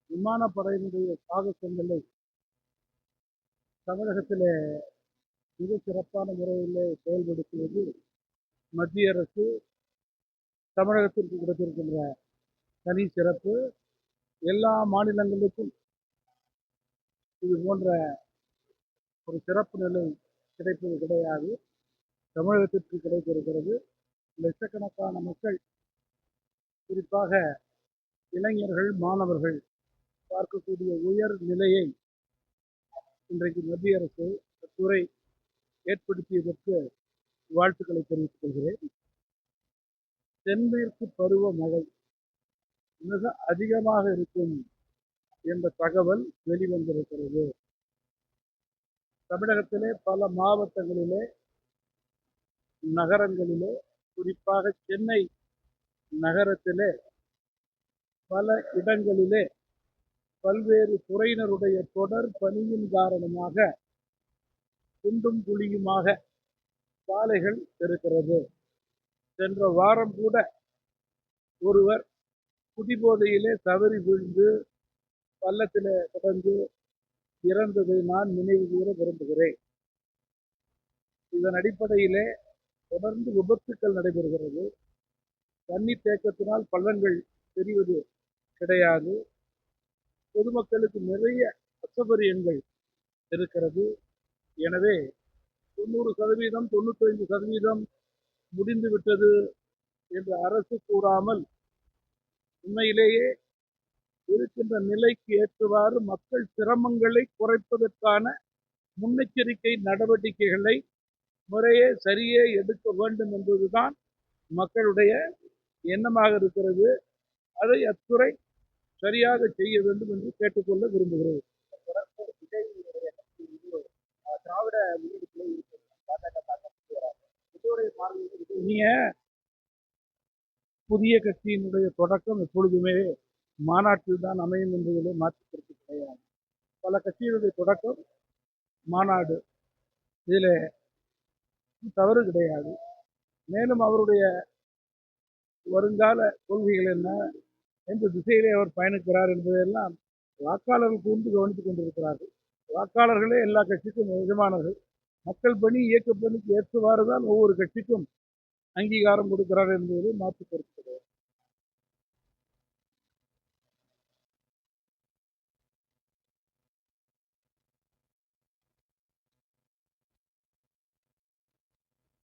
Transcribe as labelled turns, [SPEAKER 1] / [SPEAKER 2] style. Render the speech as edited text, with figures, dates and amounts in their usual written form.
[SPEAKER 1] விமானப்படையினுடைய சாகசங்களை தமிழகத்திலே மிக சிறப்பான முறையிலே செயல்படுத்துவது மத்திய அரசு தமிழகத்திற்கு கொடுத்திருக்கின்ற தனி சிறப்பு. எல்லா மாநிலங்களுக்கும் இது போன்ற ஒரு சிறப்பு நிலை கிடைப்பது கிடையாது. தமிழகத்திற்கு கிடைத்திருக்கிறது. லட்சக்கணக்கான மக்கள், குறிப்பாக இளைஞர்கள், மாணவர்கள் பார்க்கக்கூடிய உயர் நிலையை இன்றைக்கு மத்திய அரசு துறை ஏற்படுத்தியதற்கு வாழ்த்துக்களை தெரிவித்துக் கொள்கிறேன். தென்மேற்கு பருவமழை மிக அதிகமாக இருக்கும் என்ற தகவல் வெளிவந்திருக்கிறது. தமிழகத்திலே பல மாவட்டங்களிலே, நகரங்களிலே, குறிப்பாக சென்னை நகரத்திலே பல இடங்களிலே பல்வேறு துறையினருடைய தொடர் பணியின் காரணமாக குண்டும் குழியுமாக சாலைகள் இருக்கிறது. சென்ற வாரம் கூட ஒருவர் குடிபோதையிலே தவறி விழுந்து பள்ளத்திலே கடந்து இறந்ததை நான் நினைவு கூற விரும்புகிறேன். இதன் அடிப்படையிலே தொடர்ந்து விபத்துக்கள் நடைபெறுகிறது. தண்ணீர் தேக்கத்தினால் பள்ளங்கள் தெரிவது கிடையாது. பொதுமக்களுக்கு நிறைய அசௌகரியங்கள் இருக்கிறது. எனவே 90%, 95% முடிந்து விட்டது என்று அரசு கூறாமல், உண்மையிலேயே இருக்கின்ற நிலைக்கு ஏற்றவாறு மக்கள் சிரமங்களை குறைப்பதற்கான முன்னெச்சரிக்கை நடவடிக்கைகளை முறையே சரியே எடுக்க வேண்டும் என்பதுதான் மக்களுடைய எண்ணமாக இருக்கிறது. அதை அத்துறை சரியாக செய்ய வேண்டும் என்று கேட்டுக்கொள்ள விரும்புகிறேன். திராவிட நீங்க புதிய கட்சியினுடைய தொடக்கம் எப்பொழுதுமே மாநாட்டில் தான் அமையும் என்பதிலே மாற்றுக்கருத்து கிடையாது. பல கட்சிகளுடைய தொடக்கம் மாநாடு, இதில் தவறு கிடையாது. மேலும் அவருடைய வருங்கால கொள்கைகள் என்ன, எந்த திசையிலே அவர் பயணிக்கிறார் என்பதையெல்லாம் வாக்காளர்கள் கூர்ந்து கவனித்துக் கொண்டிருக்கிறார்கள். வாக்காளர்களே எல்லா கட்சிக்கும் எஜமானர்கள். மக்கள் பணி, இயக்க பணிக்கு ஏற்றவாறுதான் ஒவ்வொரு கட்சிக்கும் அங்கீகாரம் கொடுக்கிறார் என்பதிலே மாற்று கருத்து கிடையாது.